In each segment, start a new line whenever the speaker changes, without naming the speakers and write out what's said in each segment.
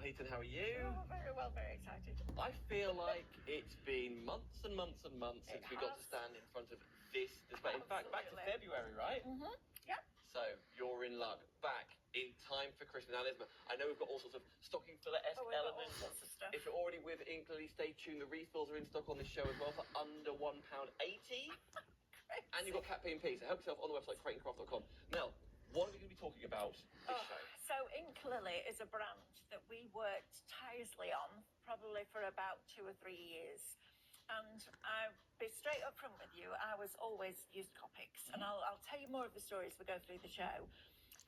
Peyton, how are you?
Oh, very well, very excited.
I feel like it's been months and months and months since we got to stand in front of this display. In fact, back to February, right?
Mm-hmm. Yeah.
So you're in luck. Back in time for Christmas. Now, Lisbon, I know we've got all sorts of stocking filler-esque elements.
All sorts of stuff.
If you're already with Inklily, stay tuned. The refills are in stock on this show as well for under £1.80. And you've got Cat P&P, so help yourself on the website, crateandcraft.com. Mel, what are we going to be talking about this show?
So Inklily is a brand that we worked tirelessly on, probably for about 2 or 3 years. And I'll be straight up front with you, I was always used Copics. And I'll tell you more of the stories as we go through the show.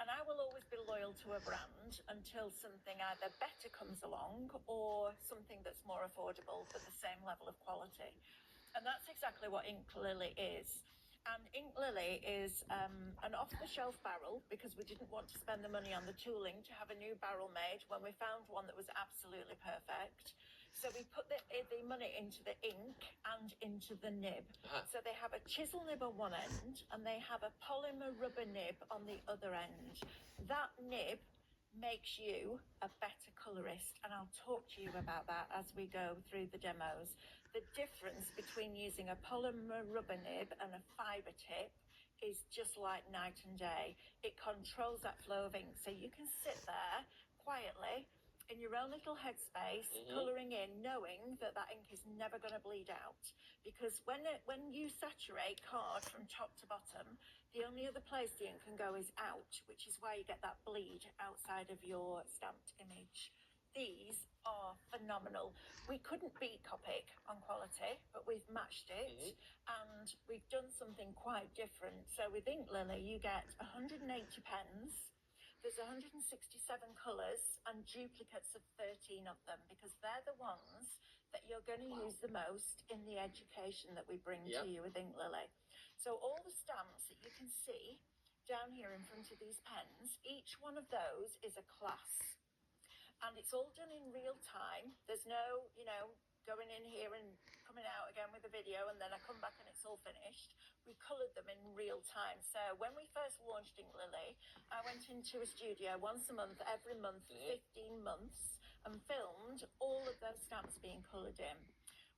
And I will always be loyal to a brand until something either better comes along or something that's more affordable but the same level of quality. And that's exactly what Inklily is. And Inklily is an off-the-shelf barrel because we didn't want to spend the money on the tooling to have a new barrel made when we found one that was absolutely perfect. So we put the money into the ink and into the nib. So they have a chisel nib on one end and they have a polymer rubber nib on the other end. That nib makes you a better colorist, and I'll talk to you about that as we go through the demos. The difference between using a polymer rubber nib and a fiber tip is just like night and day. It controls that flow of ink, so you can sit there quietly in your own little headspace, colouring in, knowing that that ink is never going to bleed out. Because when you saturate card from top to bottom, the only other place the ink can go is out, which is why you get that bleed outside of your stamped image. These are phenomenal. We couldn't beat Copic on quality, but we've matched it, and we've done something quite different. So with Inklily, you get 180 pens. There's 167 colours and duplicates of 13 of them because they're the ones that you're going to use the most in the education that we bring to you with Inklily. So all the stamps that you can see down here in front of these pens, each one of those is a class. And it's all done in real time. There's no, going in here and coming out again with a video and then I come back and it's all finished. We coloured them in real time. So when we first launched Inklily, I went into a studio once a month, every month, for 15 months, and filmed all of those stamps being coloured in.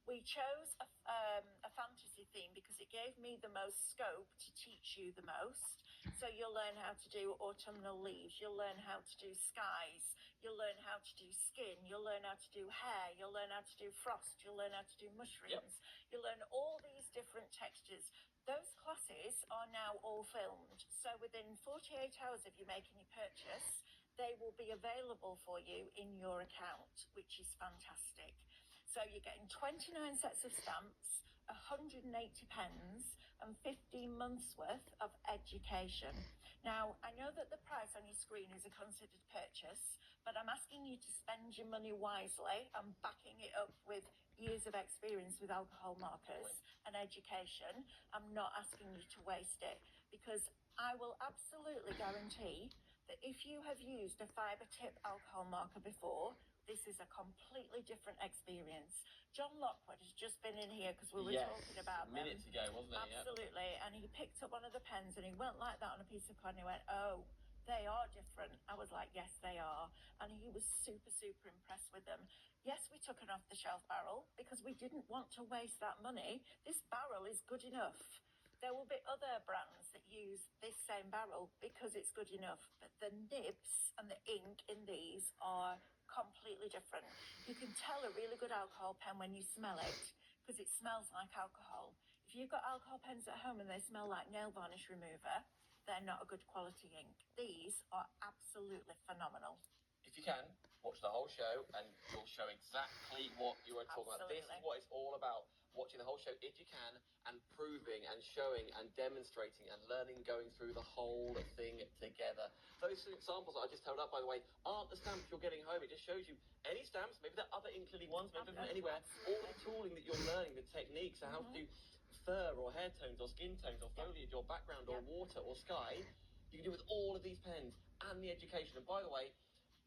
We chose a fantasy theme because it gave me the most scope to teach you the most. So you'll learn how to do autumnal leaves, you'll learn how to do skies, you'll learn how to do skin, you'll learn how to do hair, you'll learn how to do frost, you'll learn how to do mushrooms, you'll learn all these different textures. Those classes are now all filmed. So within 48 hours of you making your purchase, they will be available for you in your account, which is fantastic. So you're getting 29 sets of stamps, 180 pens, and 15 months worth of education. Now, I know that the price on your screen is a considered purchase, but I'm asking you to spend your money wisely and backing it up with years of experience with alcohol markers and education. I'm not asking you to waste it because I will absolutely guarantee that if you have used a fibre tip alcohol marker before, this is a completely different experience. John Lockwood has just been in here because we were talking about them.
Minutes ago, wasn't it?
Absolutely. And he picked up one of the pens and he went like that on a piece of card and he went, oh, they are different. I was like, yes, they are. And he was super, super impressed with them. Yes, we took an off-the-shelf barrel because we didn't want to waste that money. This barrel is good enough. There will be other brands that use this same barrel because it's good enough, but the nibs and the ink in these are completely different. You can tell a really good alcohol pen when you smell it because it smells like alcohol. If you've got alcohol pens at home and they smell like nail varnish remover, they're not a good quality ink. These are absolutely phenomenal.
If you can, watch the whole show and you'll show exactly what you were talking about. This is what it's all about. Watching the whole show if you can and proving and showing and demonstrating and learning, going through the whole thing together. Those examples that I just held up, by the way, aren't the stamps you're getting home. It just shows you any stamps, maybe there are other Inklily ones, maybe from anywhere, all the tooling that you're learning, the techniques, how to do fur or hair tones or skin tones or foliage or background or water or sky, you can do with all of these pens and the education. And by the way,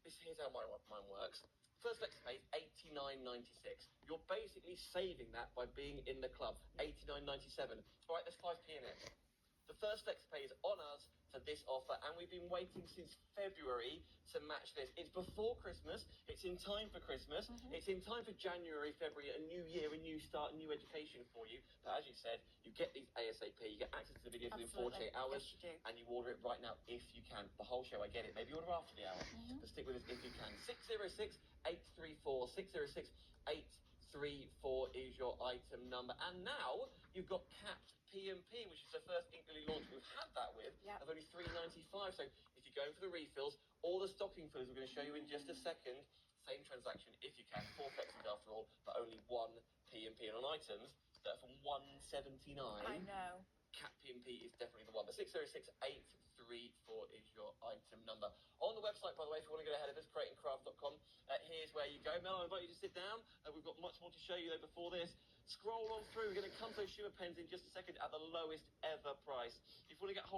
here's how mine works. First Lex Pay is $89.96. You're basically saving that by being in the club. $89.97. All right, there's 5p in it. The first Lex Pay is on us for for this offer, and we've been waiting since February to match this. It's before Christmas, it's in time for Christmas, it's in time for January, February, a new year, a new start, a new education for you. But as you said, you get these ASAP, you get access to the videos within 48 hours,
Yes, you do.
and you order it right now if you can. The whole show, I get it. Maybe order after the hour, but stick with us if you can. 606-834, 606-834 is your item number. And now you've got capped P&P, which is the first Inkily launch we've had that with, of only $3.95. So if you're going for the refills, all the stocking fillers we're going to show you in just a second, same transaction if you can, 4 flexes after all, but only 1 P&P. And on items that are from $179,
I know.
Cap P&P is definitely the one. But 606-834 is your item number. On the website, by the way, if you want to get ahead of us, creatingcraft.com, here's where you go. Mel, I invite you to sit down. We've got much more to show you, though, before this. Scroll on through. We're going to come to those Shimmer pens in just a second at the lowest ever price. If you want to get hold